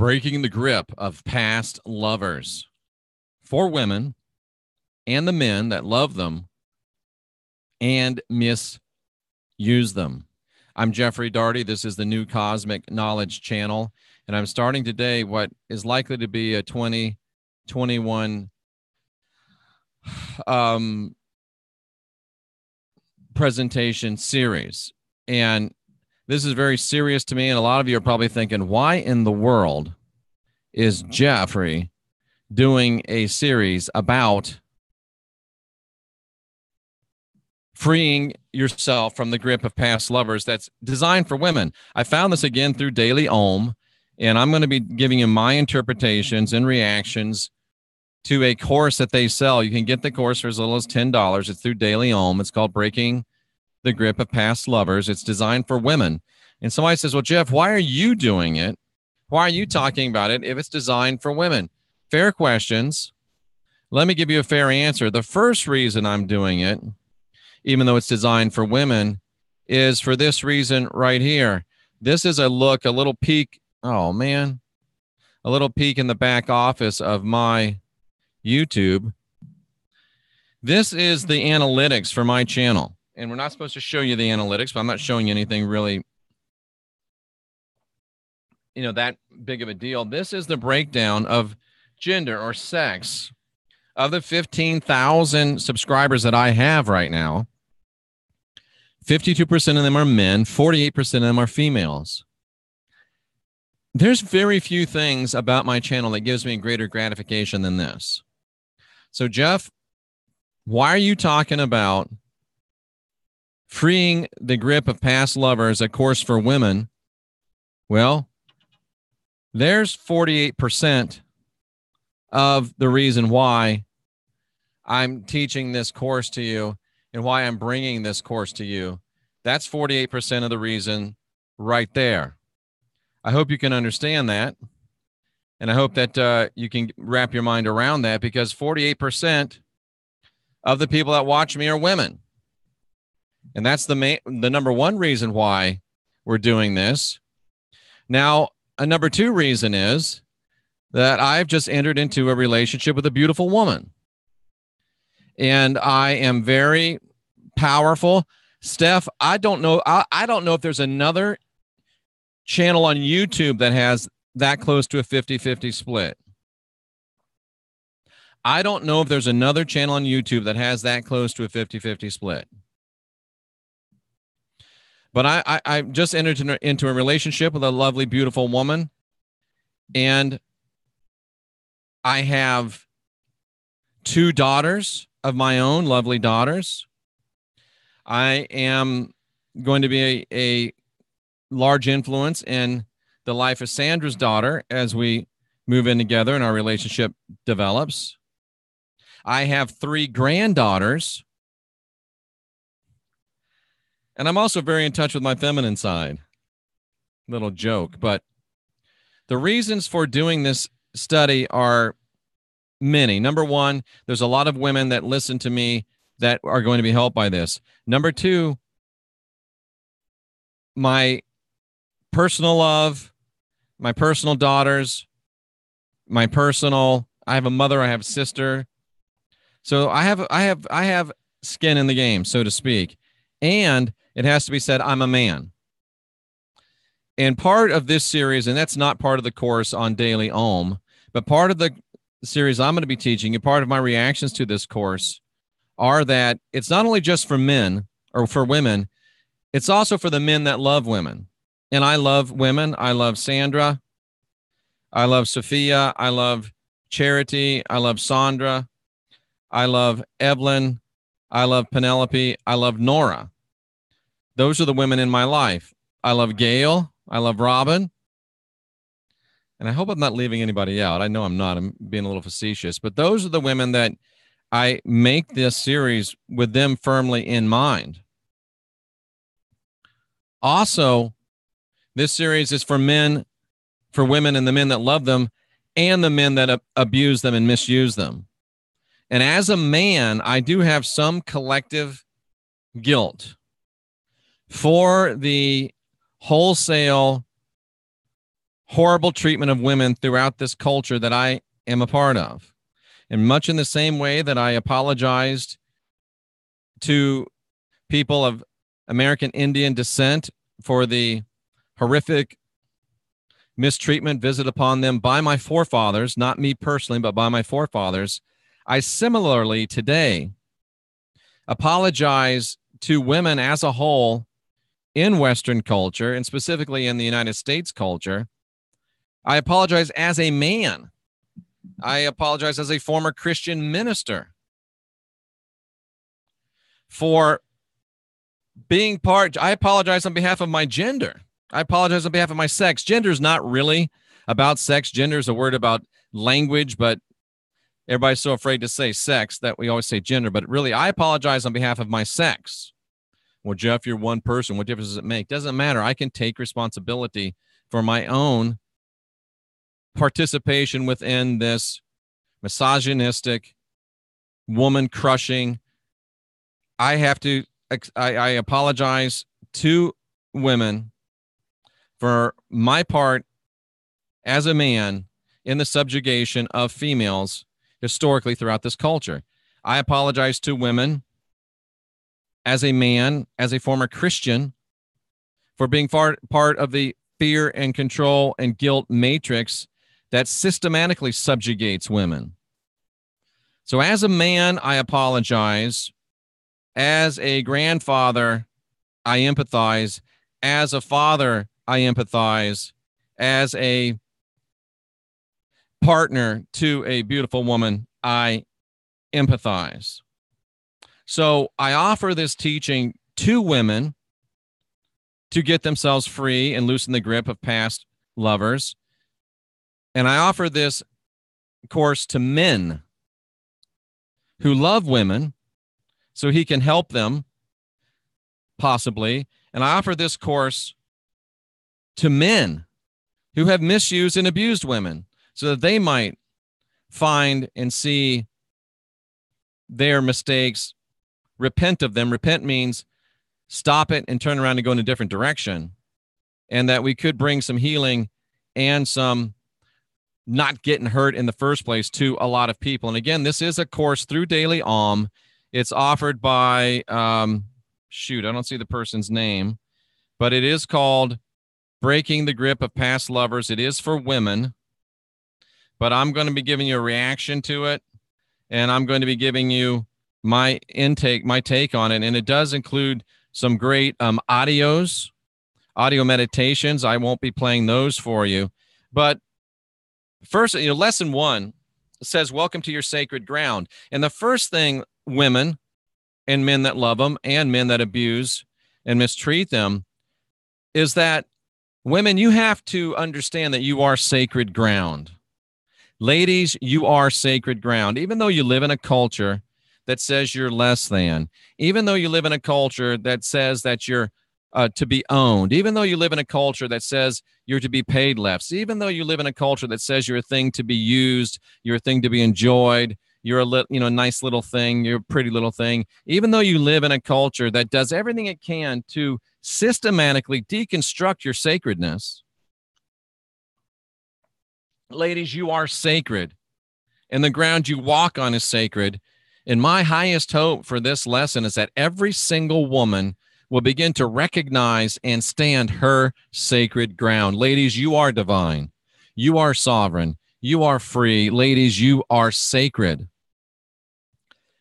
breaking the grip of past lovers for women and the men that love them and misuse them. I'm Jeffrey Daugherty. This is the New Cosmic Knowledge Channel, and I'm starting today what is likely to be a 2021 presentation series. And this is very serious to me, and a lot of you are probably thinking, why in the world is Jeffrey doing a series about freeing yourself from the grip of past lovers that's designed for women? I found this again through Daily Om, and I'm going to be giving you my interpretations and reactions to a course that they sell. You can get the course for as little as $10. It's through Daily Om. It's called Breaking the Grip of Past Lovers. It's designed for women. And somebody says, well, Jeff, why are you doing it? Why are you talking about it if it's designed for women? Fair questions. Let me give you a fair answer. The first reason I'm doing it, even though it's designed for women, is for this reason right here. This is a look, a little peek. Oh, man. A little peek in the back office of my YouTube. This is the analytics for my channel. And we're not supposed to show you the analytics, but I'm not showing you anything really, that big of a deal. This is the breakdown of gender or sex of the 15,000 subscribers that I have right now. 52% of them are men, 48% of them are females. There's very few things about my channel that gives me greater gratification than this. So, Jeff, why are you talking about freeing the grip of past lovers, a course for women? Well, there's 48% of the reason why I'm teaching this course to you and why I'm bringing this course to you. That's 48% of the reason right there. I hope you can understand that. And I hope that you can wrap your mind around that, because 48% of the people that watch me are women. And that's the number one reason why we're doing this. Now, a number two reason is that I've just entered into a relationship with a beautiful woman. And I am very powerful. Steph, I don't know if there's another channel on YouTube that has that close to a 50-50 split. I don't know if there's another channel on YouTube that has that close to a 50-50 split. But I just entered into a relationship with a lovely, beautiful woman. And I have 2 daughters of my own, lovely daughters. I am going to be a large influence in the life of Sandra's daughter as we move in together and our relationship develops. I have 3 granddaughters. And I'm also very in touch with my feminine side. Little joke. But the reasons for doing this study are many. Number one, there's a lot of women that listen to me that are going to be helped by this. Number two, my personal love, my personal daughters, I have a mother, I have a sister. So I have skin in the game, so to speak. And it has to be said, I'm a man. And part of this series, and that's not part of the course on Daily Om, but part of the series I'm going to be teaching, and part of my reactions to this course, are that it's not only just for men or for women, it's also for the men that love women. And I love women. I love Sandra. I love Sophia. I love Charity. I love Sandra. I love Evelyn. I love Penelope. I love Nora. Those are the women in my life. I love Gail. I love Robin. And I hope I'm not leaving anybody out. I know I'm not. I'm being a little facetious. But those are the women that I make this series with them firmly in mind. Also, this series is for men, for women and the men that love them, and the men that abuse them and misuse them. And as a man, I do have some collective guilt for the wholesale horrible treatment of women throughout this culture that I am a part of. And much in the same way that I apologized to people of American Indian descent for the horrific mistreatment visited upon them by my forefathers, not me personally, but by my forefathers, I similarly today apologize to women as a whole in Western culture, and specifically in the United States culture. I apologize as a man. I apologize as a former Christian minister for being part. I apologize on behalf of my gender. I apologize on behalf of my sex. Gender is not really about sex. Gender is a word about language, but everybody's so afraid to say sex that we always say gender. But really, I apologize on behalf of my sex. Well, Jeff, you're one person. What difference does it make? Doesn't matter. I can take responsibility for my own participation within this misogynistic, woman-crushing. I apologize to women for my part as a man in the subjugation of females historically throughout this culture. I apologize to women as a man, as a former Christian, for being part of the fear and control and guilt matrix that systematically subjugates women. So as a man, I apologize. As a grandfather, I empathize. As a father, I empathize. As a partner to a beautiful woman, I empathize. So I offer this teaching to women to get themselves free and loosen the grip of past lovers. And I offer this course to men who love women so he can help them, possibly. And I offer this course to men who have misused and abused women so that they might find and see their mistakes, repent of them. Repent means stop it and turn around and go in a different direction. And that we could bring some healing and some not getting hurt in the first place to a lot of people. And again, this is a course through Daily Om. It's offered by, I don't see the person's name, but it is called Breaking the Grip of Past Lovers. It is for women, but I'm going to be giving you a reaction to it, and I'm going to be giving you my take on it. And it does include some great audio meditations. I won't be playing those for you, but first, lesson 1 says, welcome to your sacred ground. And the first thing women and men that love them and men that abuse and mistreat them is that women, you have to understand that you are sacred ground. Ladies, you are sacred ground. Even though you live in a culture that says you're less than, even though you live in a culture that says that you're to be owned, even though you live in a culture that says you're to be paid less, even though you live in a culture that says you're a thing to be used, you're a thing to be enjoyed, you're a nice little thing, you're a pretty little thing, even though you live in a culture that does everything it can to systematically deconstruct your sacredness, ladies, you are sacred, and the ground you walk on is sacred. And my highest hope for this lesson is that every single woman will begin to recognize and stand her sacred ground. Ladies, you are divine. You are sovereign. You are free. Ladies, you are sacred.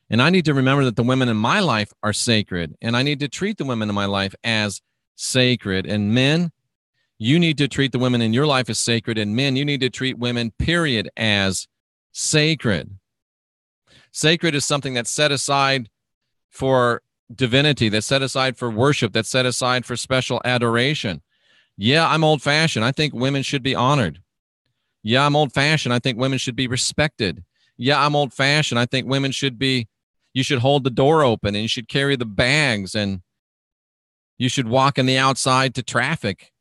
And I need to remember that the women in my life are sacred, and I need to treat the women in my life as sacred. And men, you need to treat the women in your life as sacred, and men, you need to treat women, period, as sacred. Sacred is something that's set aside for divinity, that's set aside for worship, that's set aside for special adoration. Yeah, I'm old-fashioned. I think women should be honored. Yeah, I'm old-fashioned. I think women should be respected. Yeah, I'm old-fashioned. I think women you should hold the door open, and you should carry the bags, and you should walk in the outside to traffic.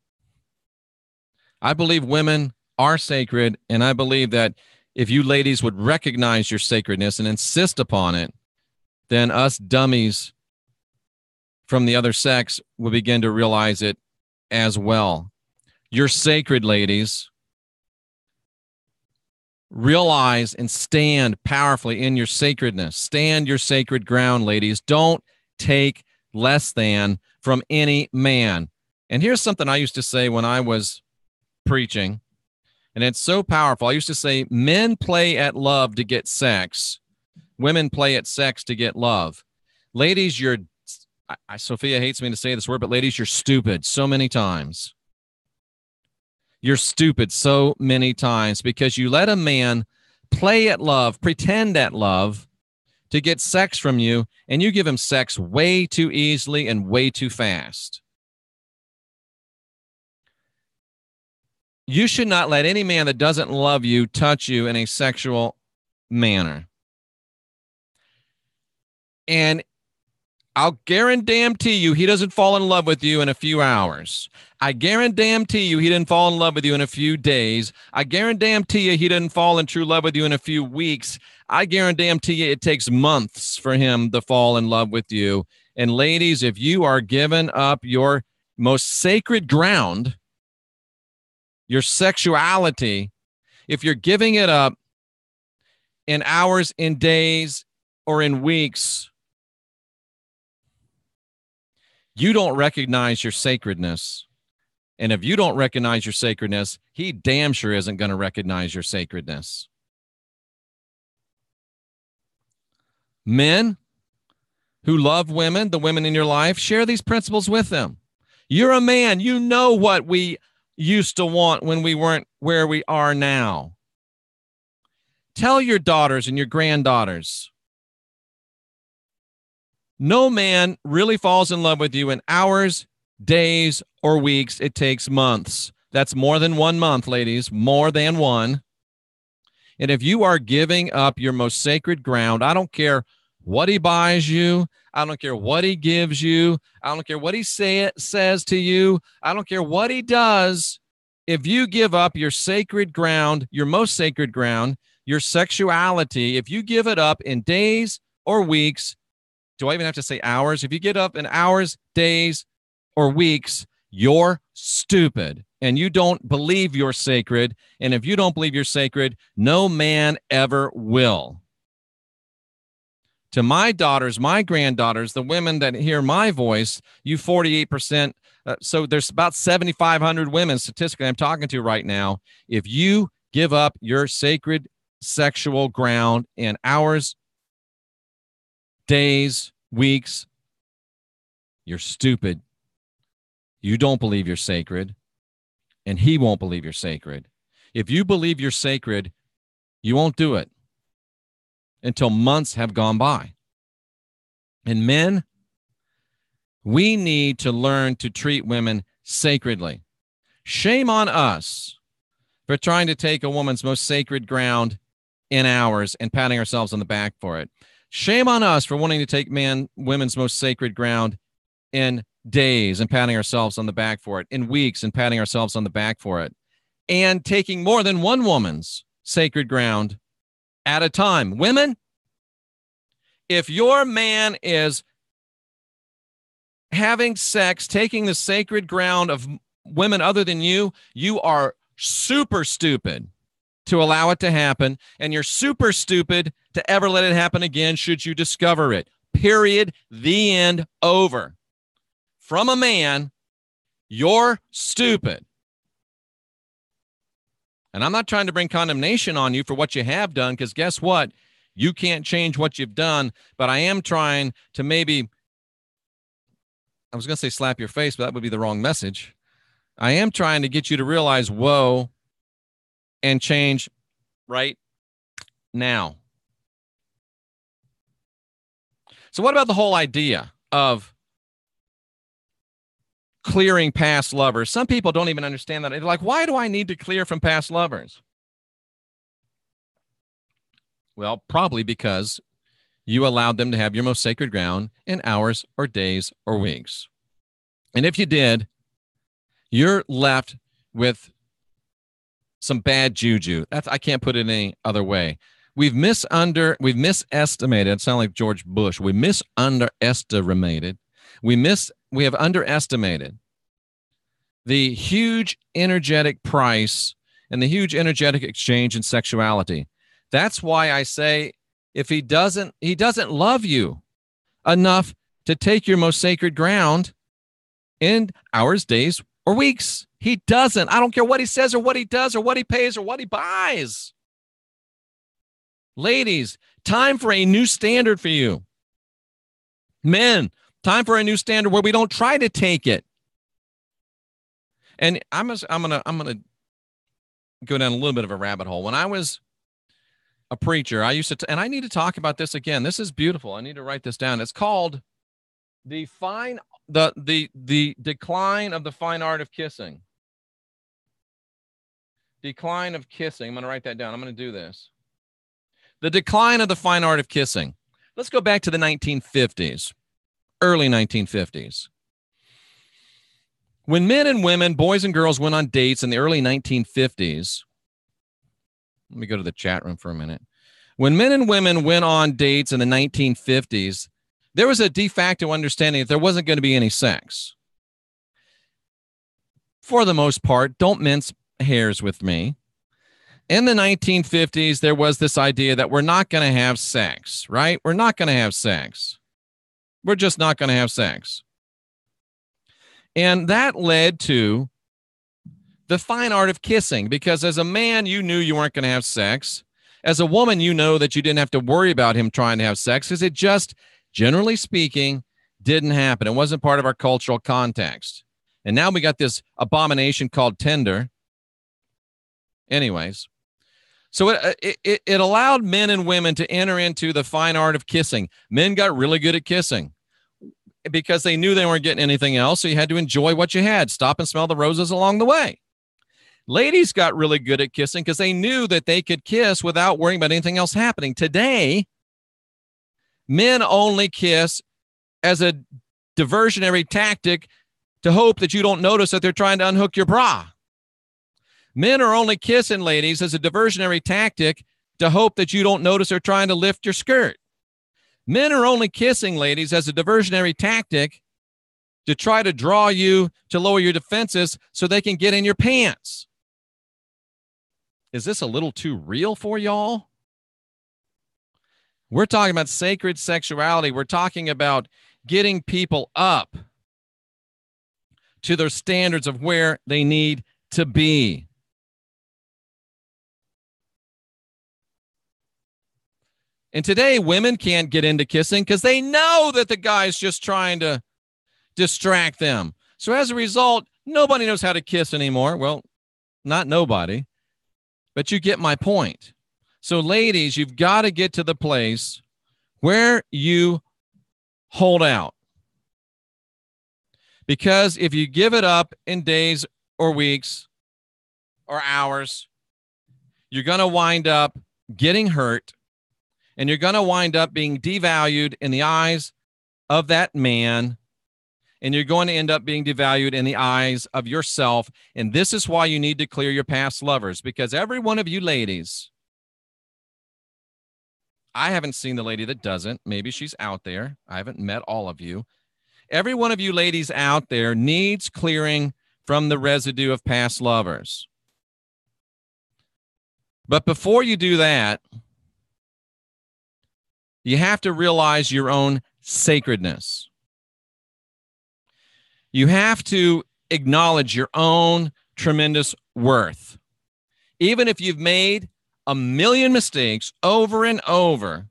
I believe women are sacred, and I believe that if you ladies would recognize your sacredness and insist upon it, then us dummies from the other sex will begin to realize it as well. You're sacred, ladies. realize and stand powerfully in your sacredness. Stand your sacred ground, ladies. Don't take less than from any man. And here's something I used to say when I was preaching, and it's so powerful. I used to say, men play at love to get sex. Women play at sex to get love. Ladies, Sophia hates me to say this word, but ladies, you're stupid so many times. You're stupid so many times because you let a man play at love, pretend at love to get sex from you, and you give him sex way too easily and way too fast. You should not let any man that doesn't love you touch you in a sexual manner. And I'll guarantee you he doesn't fall in love with you in a few hours. I guarantee you he didn't fall in love with you in a few days. I guarantee you he didn't fall in true love with you in a few weeks. I guarantee you it takes months for him to fall in love with you. And ladies, if you are giving up your most sacred ground, your sexuality, if you're giving it up in hours, in days, or in weeks, you don't recognize your sacredness. And if you don't recognize your sacredness, he damn sure isn't going to recognize your sacredness. Men who love women, the women in your life, share these principles with them. You're a man. You know what we used to want when we weren't where we are now. Tell your daughters and your granddaughters. No man really falls in love with you in hours, days, or weeks. It takes months. That's more than 1 month, ladies, more than one. And if you are giving up your most sacred ground, I don't care what he buys you. I don't care what he gives you. I don't care what he says to you. I don't care what he does. If you give up your sacred ground, your most sacred ground, your sexuality, if you give it up in days or weeks, do I even have to say hours? If you get up in hours, days, or weeks, you're stupid and you don't believe you're sacred. And if you don't believe you're sacred, no man ever will. To my daughters, my granddaughters, the women that hear my voice, you 48%. So there's about 7,500 women statistically I'm talking to right now. If you give up your sacred sexual ground in hours, days, weeks, you're stupid. You don't believe you're sacred, and he won't believe you're sacred. If you believe you're sacred, you won't do it until months have gone by. And men, we need to learn to treat women sacredly. Shame on us for trying to take a woman's most sacred ground in hours and patting ourselves on the back for it. Shame on us for wanting to take women's most sacred ground in days and patting ourselves on the back for it, in weeks and patting ourselves on the back for it, and taking more than one woman's sacred ground at a time. Women, if your man is having sex, taking the sacred ground of women other than you, you are super stupid to allow it to happen, and you're super stupid to ever let it happen again should you discover it. Period. The end. Over. From a man, you're stupid. And I'm not trying to bring condemnation on you for what you have done, because guess what? You can't change what you've done, but I am trying to maybe, I was going to say slap your face, but that would be the wrong message. I am trying to get you to realize, whoa, and change right now. So what about the whole idea of clearing past lovers? Some people don't even understand that. They're like, why do I need to clear from past lovers? Well, probably because you allowed them to have your most sacred ground in hours or days or weeks. And if you did, you're left with some bad juju. I can't put it any other way. We've misestimated. It sounds like George Bush. We underestimated. We have underestimated the huge energetic price and the huge energetic exchange in sexuality. That's why I say, if he doesn't love you enough to take your most sacred ground in hours, days, or weeks. He doesn't. I don't care what he says or what he does or what he pays or what he buys. Ladies, time for a new standard for you. Men, time for a new standard where we don't try to take it. And I'm gonna go down a little bit of a rabbit hole. When I was a preacher, I used to, and I need to talk about this again. This is beautiful. I need to write this down. It's called the decline of the fine art of kissing. Decline of kissing. I'm going to write that down. I'm going to do this. The decline of the fine art of kissing. Let's go back to the 1950s, early 1950s. When men and women, boys and girls went on dates in the early 1950s, let me go to the chat room for a minute. When men and women went on dates in the 1950s, there was a de facto understanding that there wasn't going to be any sex. For the most part, don't mince hairs with me. In the 1950s, there was this idea that we're not going to have sex, right? We're not going to have sex. We're just not going to have sex. And that led to the fine art of kissing, because as a man, you knew you weren't going to have sex. As a woman, you know that you didn't have to worry about him trying to have sex because it just, generally speaking, didn't happen. It wasn't part of our cultural context. And now we got this abomination called Tinder. Anyways, so it allowed men and women to enter into the fine art of kissing. Men got really good at kissing because they knew they weren't getting anything else, so you had to enjoy what you had. Stop and smell the roses along the way. Ladies got really good at kissing because they knew that they could kiss without worrying about anything else happening. Today, men only kiss as a diversionary tactic to hope that you don't notice that they're trying to unhook your bra. Men are only kissing ladies as a diversionary tactic to hope that you don't notice they're trying to lift your skirt. Men are only kissing ladies as a diversionary tactic to try to draw you to lower your defenses so they can get in your pants. Is this a little too real for y'all? We're talking about sacred sexuality. We're talking about getting people up to their standards of where they need to be. And today, women can't get into kissing because they know that the guy's just trying to distract them. So as a result, nobody knows how to kiss anymore. Well, not nobody, but you get my point. So ladies, you've got to get to the place where you hold out. Because if you give it up in days or weeks or hours, you're going to wind up getting hurt, and you're going to wind up being devalued in the eyes of that man, and you're going to end up being devalued in the eyes of yourself. And this is why you need to clear your past lovers, because every one of you ladies, I haven't seen the lady that doesn't. Maybe she's out there. I haven't met all of you. Every one of you ladies out there needs clearing from the residue of past lovers. But before you do that, you have to realize your own sacredness. You have to acknowledge your own tremendous worth. Even if you've made a million mistakes over and over,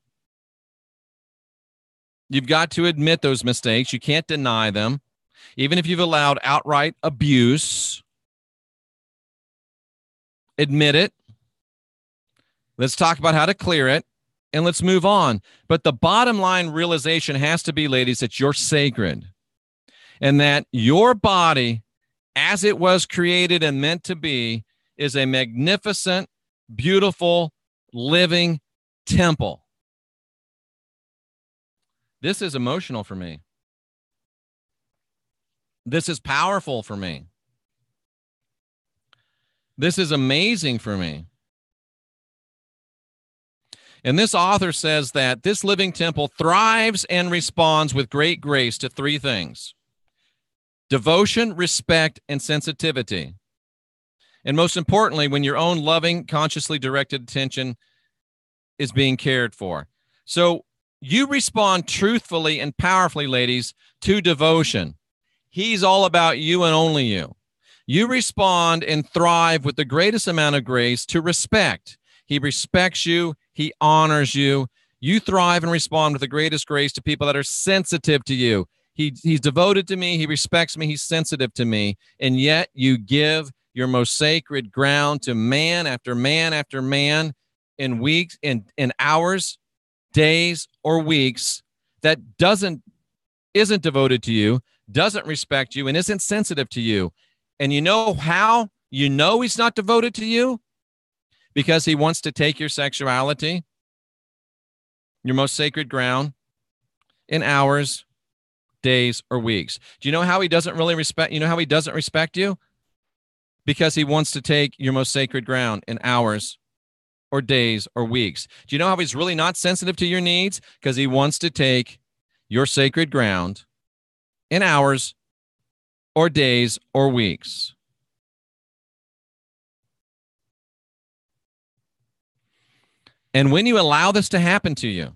you've got to admit those mistakes. You can't deny them. Even if you've allowed outright abuse, admit it. Let's talk about how to clear it, and let's move on. But the bottom line realization has to be, ladies, that you're sacred, and that your body, as it was created and meant to be, is a magnificent, beautiful, living temple. This is emotional for me. This is powerful for me. This is amazing for me. And this author says that this living temple thrives and responds with great grace to three things: devotion, respect, and sensitivity. And most importantly, when your own loving, consciously directed attention is being cared for. So you respond truthfully and powerfully, ladies, to devotion. He's all about you and only you. You respond and thrive with the greatest amount of grace to respect. He respects you. He honors you. You thrive and respond with the greatest grace to people that are sensitive to you. He's devoted to me. He respects me. He's sensitive to me. And yet you give your most sacred ground to man after man after man in weeks, in hours, days, or weeks that isn't devoted to you, doesn't respect you, and isn't sensitive to you. And you know how you know he's not devoted to you? Because he wants to take your sexuality, your most sacred ground, in hours, days, or weeks. Do you know how he doesn't really respect? You know how he doesn't respect you? Because he wants to take your most sacred ground in hours or days or weeks. Do you know how he's really not sensitive to your needs? Because he wants to take your sacred ground in hours or days or weeks. And when you allow this to happen to you,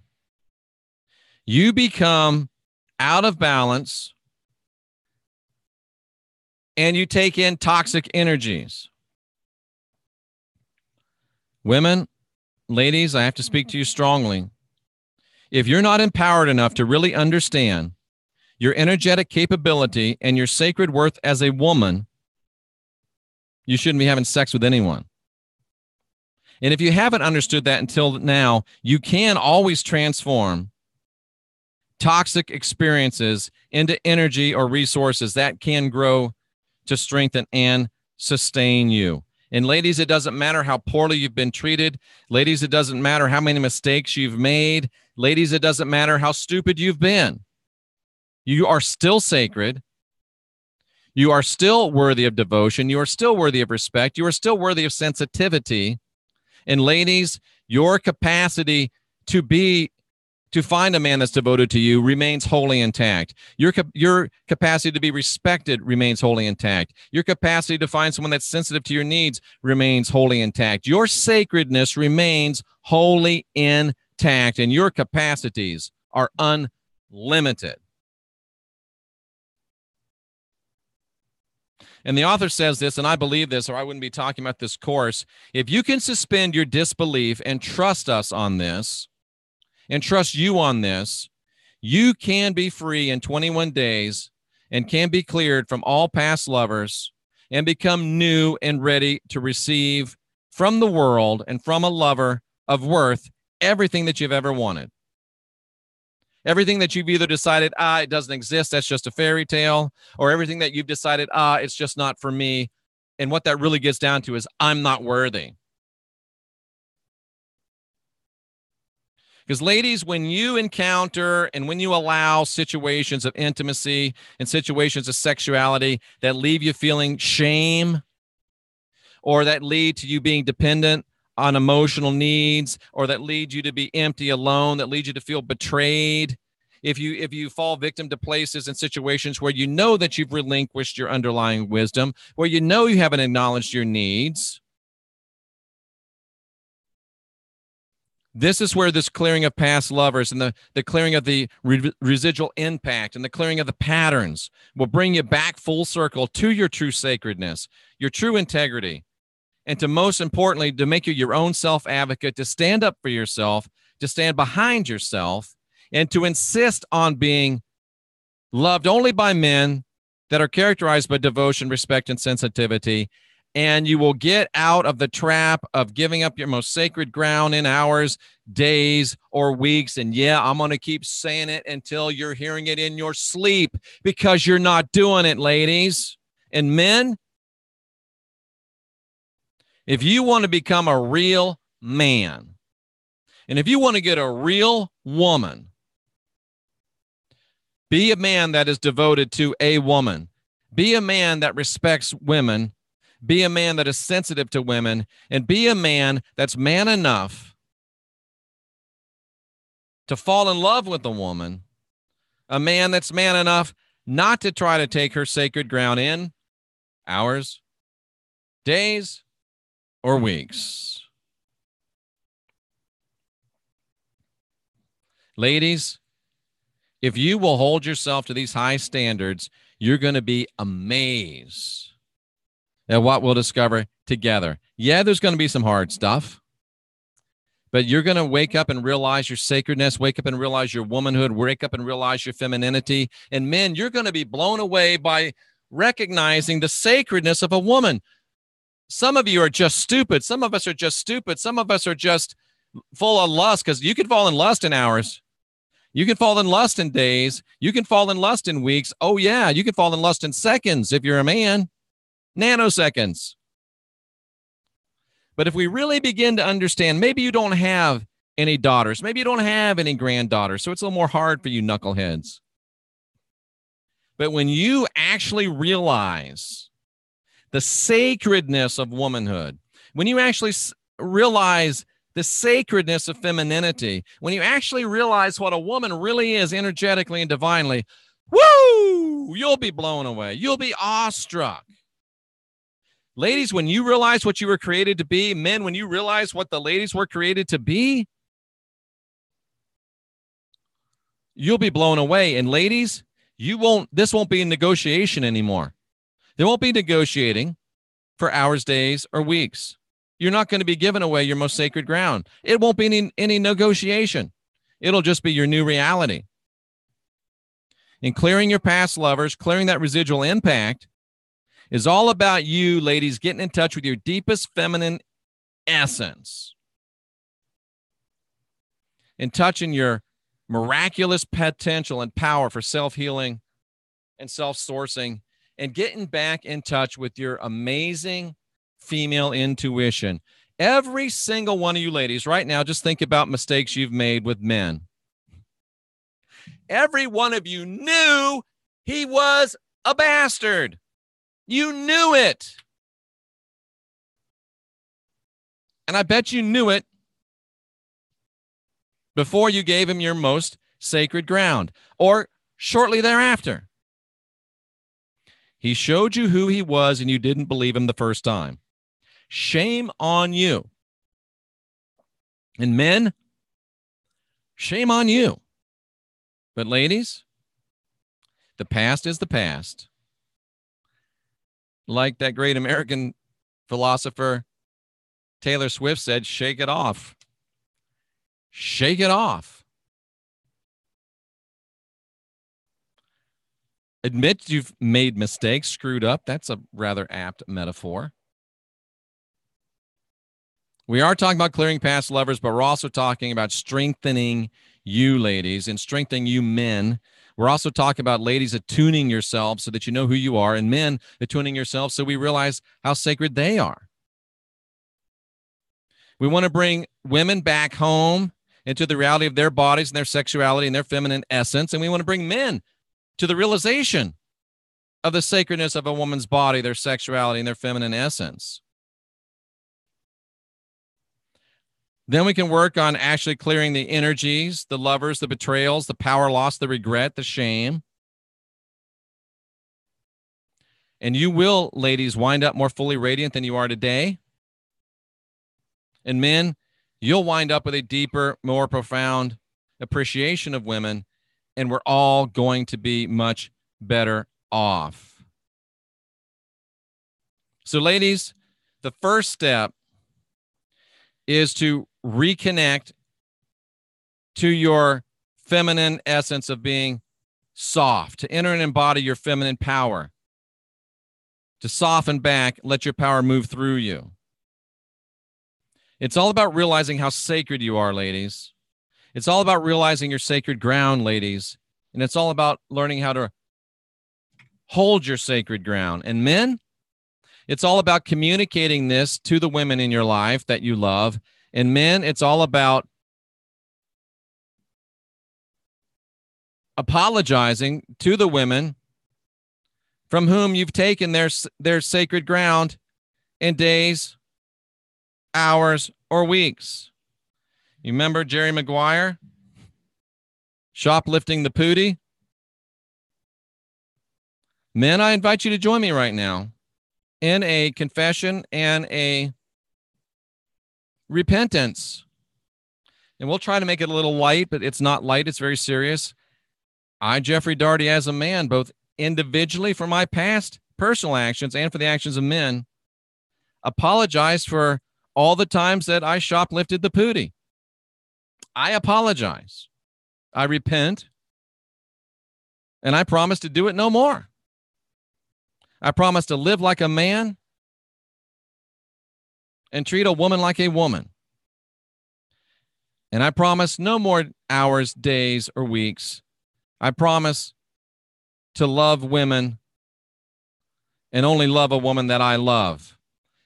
you become out of balance and you take in toxic energies. Women, ladies, I have to speak to you strongly. If you're not empowered enough to really understand your energetic capability and your sacred worth as a woman, you shouldn't be having sex with anyone. And if you haven't understood that until now, you can always transform toxic experiences into energy or resources that can grow to strengthen and sustain you. And ladies, it doesn't matter how poorly you've been treated. Ladies, it doesn't matter how many mistakes you've made. Ladies, it doesn't matter how stupid you've been. You are still sacred. You are still worthy of devotion. You are still worthy of respect. You are still worthy of sensitivity. And ladies, your capacity to find a man that's devoted to you remains wholly intact. Your capacity to be respected remains wholly intact. Your capacity to find someone that's sensitive to your needs remains wholly intact. Your sacredness remains wholly intact, and your capacities are unlimited. And the author says this, and I believe this, or I wouldn't be talking about this course. If you can suspend your disbelief and trust us on this, and trust you on this, you can be free in 21 days and can be cleared from all past lovers and become new and ready to receive from the world and from a lover of worth everything that you've ever wanted. Everything that you've either decided, it doesn't exist, that's just a fairy tale, or everything that you've decided, it's just not for me. And what that really gets down to is, I'm not worthy. Because ladies, when you encounter and when you allow situations of intimacy and situations of sexuality that leave you feeling shame, or that lead to you being dependent on emotional needs, or that lead you to be empty, alone, that lead you to feel betrayed, if you fall victim to places and situations where you know that you've relinquished your underlying wisdom, where you know you haven't acknowledged your needs, this is where this clearing of past lovers and the clearing of the residual impact and the clearing of the patterns will bring you back full circle to your true sacredness, your true integrity, and to most importantly, to make you your own self-advocate, to stand up for yourself, to stand behind yourself, and to insist on being loved only by men that are characterized by devotion, respect, and sensitivity. And you will get out of the trap of giving up your most sacred ground in hours, days, or weeks. And yeah, I'm going to keep saying it until you're hearing it in your sleep, because you're not doing it, ladies. And men, if you want to become a real man, and if you want to get a real woman, be a man that is devoted to a woman. Be a man that respects women. Be a man that is sensitive to women, and be a man that's man enough to fall in love with a woman, a man that's man enough not to try to take her sacred ground in hours, days or weeks. Ladies, if you will hold yourself to these high standards, you're going to be amazed at what we'll discover together. Yeah, there's going to be some hard stuff, but you're going to wake up and realize your sacredness, wake up and realize your womanhood, wake up and realize your femininity. And men, you're going to be blown away by recognizing the sacredness of a woman. Some of you are just stupid. Some of us are just stupid. Some of us are just full of lust, because you can fall in lust in hours. You can fall in lust in days. You can fall in lust in weeks. Oh, yeah, you can fall in lust in seconds if you're a man. Nanoseconds. But if we really begin to understand, maybe you don't have any daughters. Maybe you don't have any granddaughters, so it's a little more hard for you knuckleheads. But when you actually realize the sacredness of womanhood, when you actually realize the sacredness of femininity, when you actually realize what a woman really is energetically and divinely, woo, you'll be blown away. You'll be awestruck. Ladies, when you realize what you were created to be, men, when you realize what the ladies were created to be, you'll be blown away. And ladies, this won't be a negotiation anymore. There won't be negotiating for hours, days, or weeks. You're not going to be giving away your most sacred ground. It won't be any negotiation. It'll just be your new reality. And clearing your past lovers, clearing that residual impact, is all about you, ladies, getting in touch with your deepest feminine essence and touching your miraculous potential and power for self-healing and self-sourcing, and getting back in touch with your amazing female intuition. Every single one of you ladies right now, just think about mistakes you've made with men. Every one of you knew he was a bastard. You knew it. And I bet you knew it before you gave him your most sacred ground, or shortly thereafter. He showed you who he was and you didn't believe him the first time. Shame on you. And men, shame on you. But ladies, the past is the past. Like that great American philosopher Taylor Swift said, shake it off. Shake it off. Admit you've made mistakes, screwed up. That's a rather apt metaphor. We are talking about clearing past lovers, but we're also talking about strengthening you ladies and strengthening you men. We're also talking about ladies attuning yourselves so that you know who you are, and men attuning yourselves so we realize how sacred they are. We want to bring women back home into the reality of their bodies and their sexuality and their feminine essence, and we want to bring men to the realization of the sacredness of a woman's body, their sexuality, and their feminine essence. Then we can work on actually clearing the energies, the lovers, the betrayals, the power loss, the regret, the shame. And you will, ladies, wind up more fully radiant than you are today. And men, you'll wind up with a deeper, more profound appreciation of women, and we're all going to be much better off. So, ladies, the first step is to reconnect to your feminine essence of being soft, to enter and embody your feminine power, to soften back, let your power move through you. It's all about realizing how sacred you are, ladies. It's all about realizing your sacred ground, ladies. And it's all about learning how to hold your sacred ground. And men, it's all about communicating this to the women in your life that you love. And men, it's all about apologizing to the women from whom you've taken their sacred ground in days, hours, or weeks. You remember Jerry Maguire shoplifting the pootie? Men, I invite you to join me right now. in a confession and a repentance. And we'll try to make it a little light, but it's not light. It's very serious. I, Jeffrey Daugherty, as a man, both individually for my past personal actions and for the actions of men, apologize for all the times that I shoplifted the pootie. I apologize. I repent. And I promise to do it no more. I promise to live like a man and treat a woman like a woman. And I promise no more hours, days, or weeks. I promise to love women and only love a woman that I love.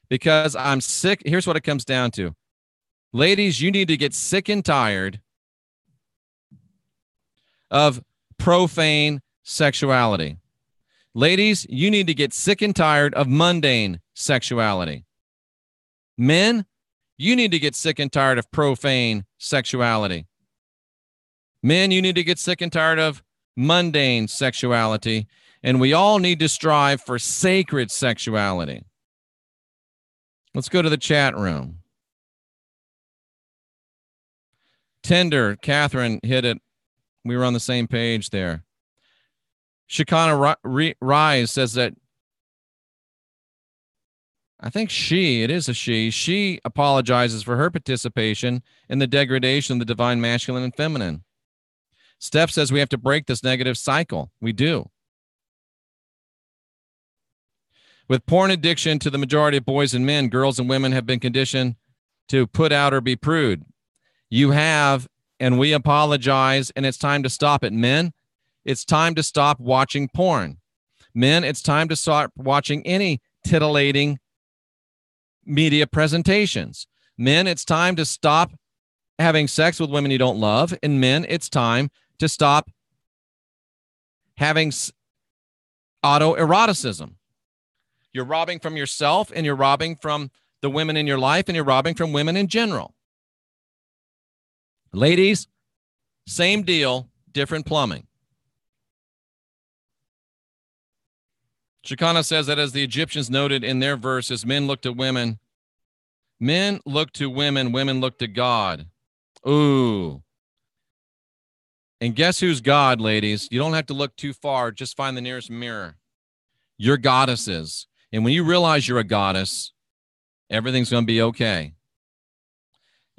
Because I'm sick. Here's what it comes down to. Ladies, you need to get sick and tired of profane sexuality. Ladies, you need to get sick and tired of mundane sexuality. Men, you need to get sick and tired of profane sexuality. Men, you need to get sick and tired of mundane sexuality. And we all need to strive for sacred sexuality. Let's go to the chat room. Tinder, Catherine hit it. We were on the same page there. Shikana Rise says that, I think it is a she apologizes for her participation in the degradation of the divine masculine and feminine. Steph says we have to break this negative cycle. We do. With porn addiction to the majority of boys and men, girls and women have been conditioned to put out or be prude. You have, and we apologize, and it's time to stop it. Men, it's time to stop watching porn. Men, it's time to start watching any titillating media presentations. Men, it's time to stop having sex with women you don't love. And men, it's time to stop having autoeroticism. You're robbing from yourself, and you're robbing from the women in your life, and you're robbing from women in general. Ladies, same deal, different plumbing. Shikana says that as the Egyptians noted in their verses, men look to women. Men look to women, women look to God. Ooh. And guess who's God, ladies? You don't have to look too far. Just find the nearest mirror. You're goddesses. And when you realize you're a goddess, everything's going to be okay.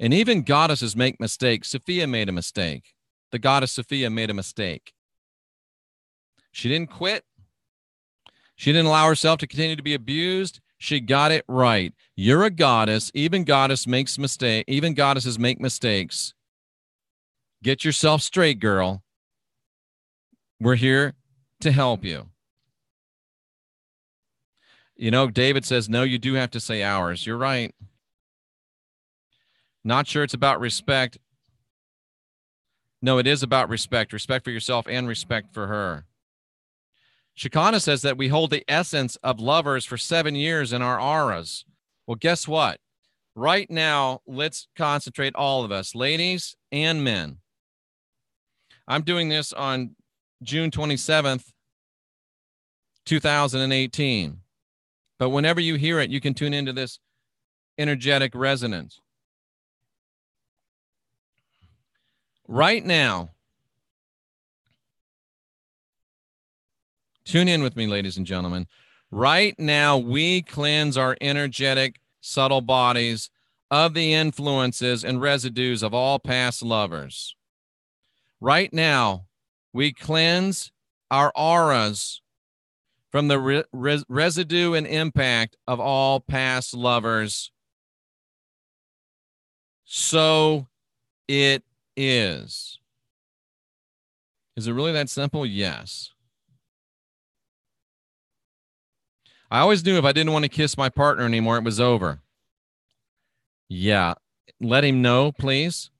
And even goddesses make mistakes. Sophia made a mistake. The goddess Sophia made a mistake. She didn't quit. She didn't allow herself to continue to be abused. She got it right. You're a goddess. Even goddesses make mistakes. Get yourself straight, girl. We're here to help you. You know, David says, no, you do have to say ours. You're right. Not sure it's about respect. No, it is about respect. Respect for yourself and respect for her. Shikana says that we hold the essence of lovers for 7 years in our auras. Well, guess what? Right now, let's concentrate, all of us, ladies and men. I'm doing this on June 27th, 2018. But whenever you hear it, you can tune into this energetic resonance. Right now, tune in with me, ladies and gentlemen. Right now, we cleanse our energetic, subtle bodies of the influences and residues of all past lovers. Right now, we cleanse our auras from the residue and impact of all past lovers. So it is. Is it really that simple? Yes. I always knew if I didn't want to kiss my partner anymore, it was over. Yeah. Let him know, please.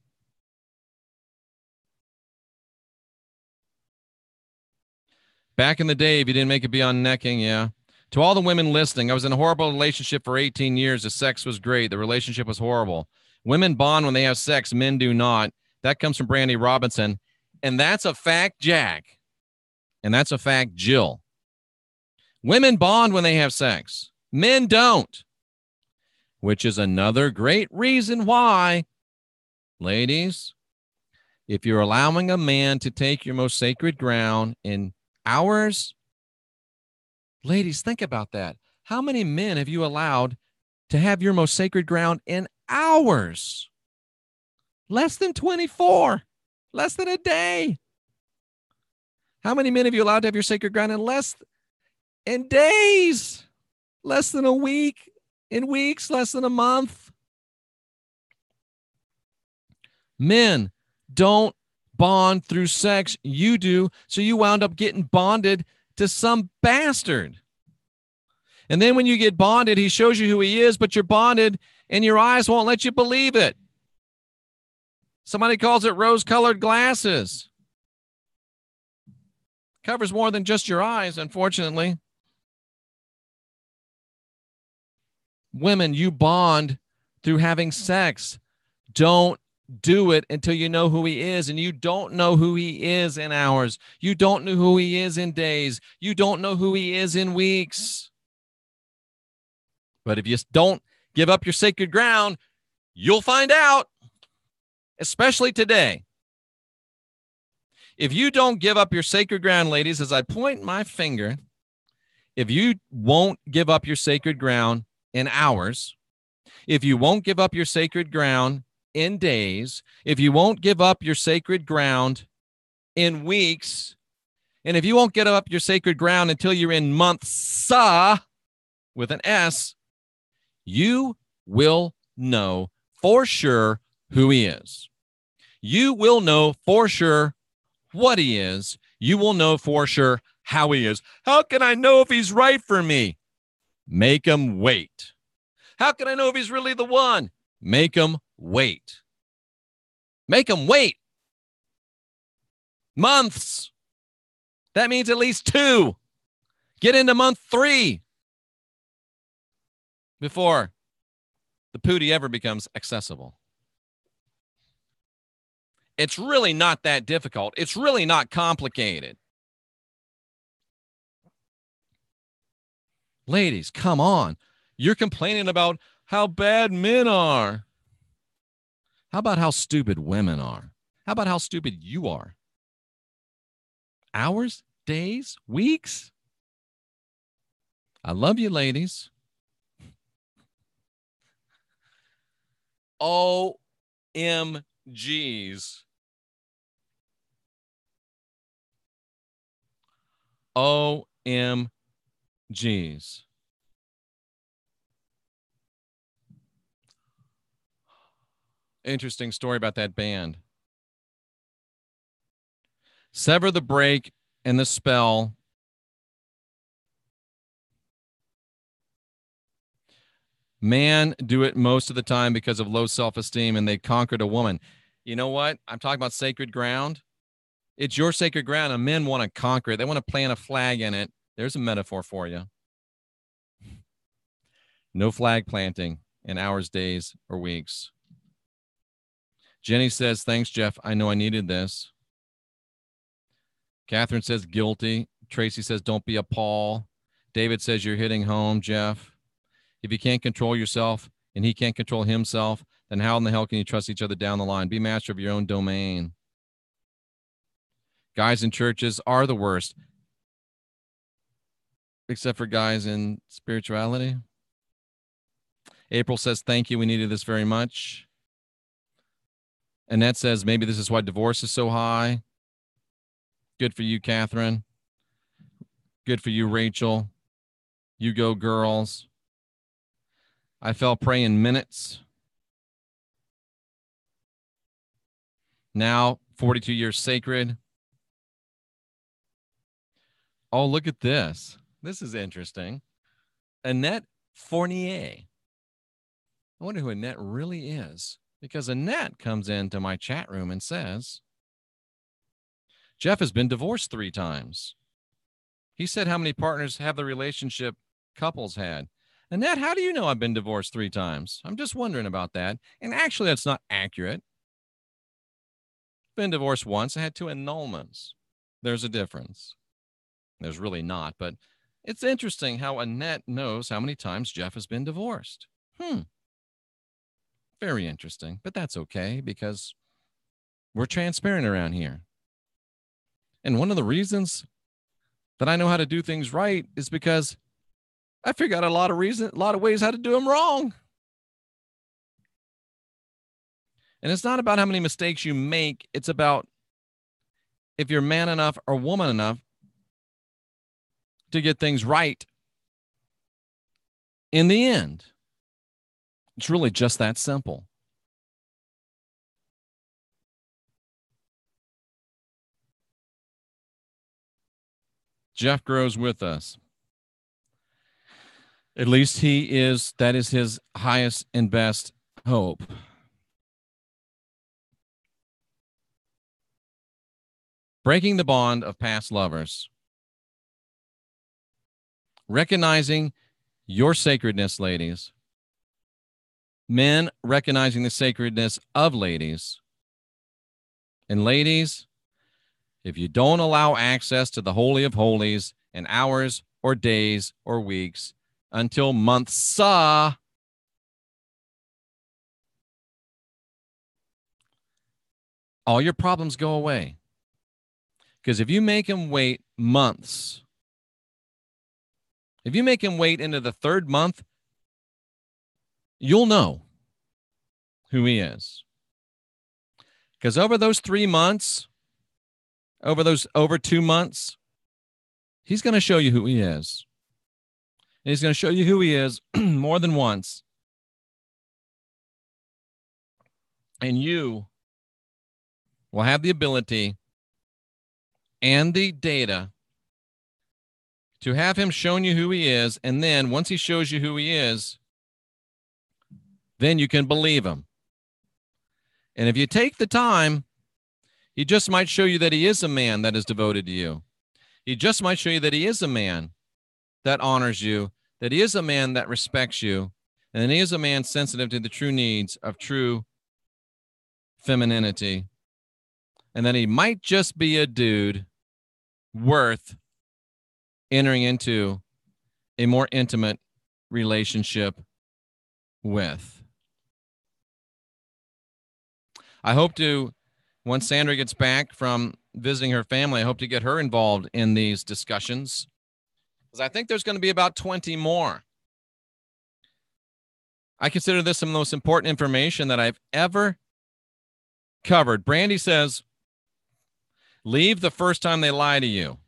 Back in the day, if you didn't make it beyond necking, yeah. To all the women listening, I was in a horrible relationship for 18 years. The sex was great. The relationship was horrible. Women bond when they have sex. Men do not. That comes from Brandy Robinson. And that's a fact, Jack. And that's a fact, Jill. Women bond when they have sex. Men don't, which is another great reason why, ladies, if you're allowing a man to take your most sacred ground in hours, ladies, think about that. How many men have you allowed to have your most sacred ground in hours? Less than 24, less than a day. How many men have you allowed to have your sacred ground in days? Less than a week, in weeks, less than a month. Men don't bond through sex. You do, so you wound up getting bonded to some bastard. And then when you get bonded, he shows you who he is, but you're bonded and your eyes won't let you believe it. Somebody calls it rose-colored glasses. Covers more than just your eyes, unfortunately. Women, you bond through having sex. Don't do it until you know who he is, and you don't know who he is in hours. You don't know who he is in days. You don't know who he is in weeks. But if you don't give up your sacred ground, you'll find out, especially today. If you don't give up your sacred ground, ladies, as I point my finger, if you won't give up your sacred ground in hours, if you won't give up your sacred ground in days, if you won't give up your sacred ground in weeks, and if you won't get up your sacred ground until you're in months with an S, you will know for sure who he is. You will know for sure what he is. You will know for sure how he is. How can I know if he's right for me? Make him wait. How can I know if he's really the one? Make him wait. Make him wait. Months. That means at least 2. Get into month 3 before the pootie ever becomes accessible. It's really not that difficult. It's really not complicated. Ladies, come on. You're complaining about how bad men are. How about how stupid women are? How about how stupid you are? Hours, days, weeks? I love you, ladies. OMGs. OMGs. Interesting story about that band. Sever the break and the spell. Men do it most of the time because of low self-esteem, and they conquered a woman. You know what? I'm talking about sacred ground. It's your sacred ground, and men want to conquer it. They want to plant a flag in it. There's a metaphor for you. No flag planting in hours, days, or weeks. Jenny says, thanks, Jeff. I know I needed this. Catherine says, guilty. Tracy says, don't be a Paul. David says, you're hitting home, Jeff. If you can't control yourself and he can't control himself, then how in the hell can you trust each other down the line? Be master of your own domain. Guys in churches are the worst, except for guys in spirituality. April says, thank you. We needed this very much. Annette says, maybe this is why divorce is so high. Good for you, Catherine. Good for you, Rachel. You go, girls. I fell prey in minutes. Now, 42 years sacred. Oh, look at this. This is interesting. Annette Fournier. I wonder who Annette really is, because Annette comes into my chat room and says, Jeff has been divorced 3 times. He said how many partners have the relationship couples had. Annette, how do you know I've been divorced 3 times? I'm just wondering about that. And actually, that's not accurate. Been divorced once. I had 2 annulments. There's a difference. There's really not, but It's interesting how Annette knows how many times Jeff has been divorced. Very interesting, but that's okay because we're transparent around here. And one of the reasons that I know how to do things right is because I figured out a lot of ways how to do them wrong. And it's not about how many mistakes you make. It's about if you're man enough or woman enough to get things right in the end. It's really just that simple. Jeff grows with us. At least that is his highest and best hope. Breaking the bond of past lovers. Recognizing your sacredness, ladies. Men recognizing the sacredness of ladies. And ladies, if you don't allow access to the Holy of Holies in hours or days or weeks until months, all your problems go away. Because if you make him wait months, if you make him wait into the third month, you'll know who he is. Because over those 3 months, over 2 months, he's going to show you who he is. And he's going to show you who he is more than once. And you will have the ability and the data to have him showing you who he is. And then once he shows you who he is, then you can believe him. And if you take the time, he just might show you that he is a man that is devoted to you. He just might show you that he is a man that honors you, that he is a man that respects you, and he is a man sensitive to the true needs of true femininity, and that he might just be a dude worth entering into a more intimate relationship with. I hope to, once Sandra gets back from visiting her family, I hope to get her involved in these discussions, because I think there's going to be about 20 more. I consider this some of the most important information that I've ever covered. Brandy says, leave the first time they lie to you.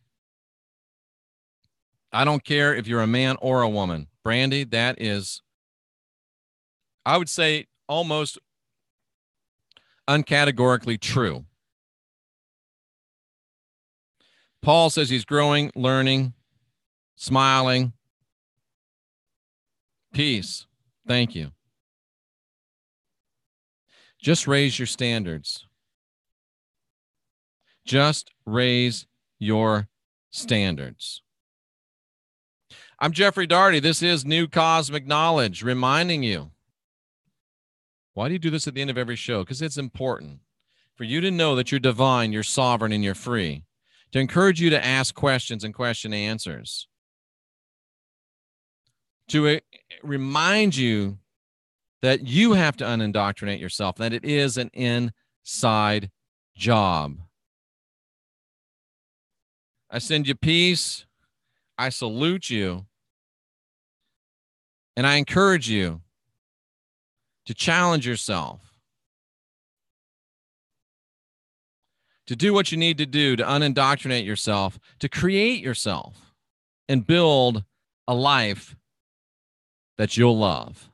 I don't care if you're a man or a woman. Brandy, that is, I would say, almost uncategorically true. Paul says he's growing, learning, smiling. Peace. Thank you. Just raise your standards. Just raise your standards. I'm Jeffrey Daugherty. This is New Cosmic Knowledge, reminding you. Why do you do this at the end of every show? Because it's important for you to know that you're divine, you're sovereign, and you're free. To encourage you to ask questions and question answers. To remind you that you have to unindoctrinate yourself, that it is an inside job. I send you peace. I salute you. And I encourage you to challenge yourself, to do what you need to do to unindoctrinate yourself, to create yourself and build a life that you'll love.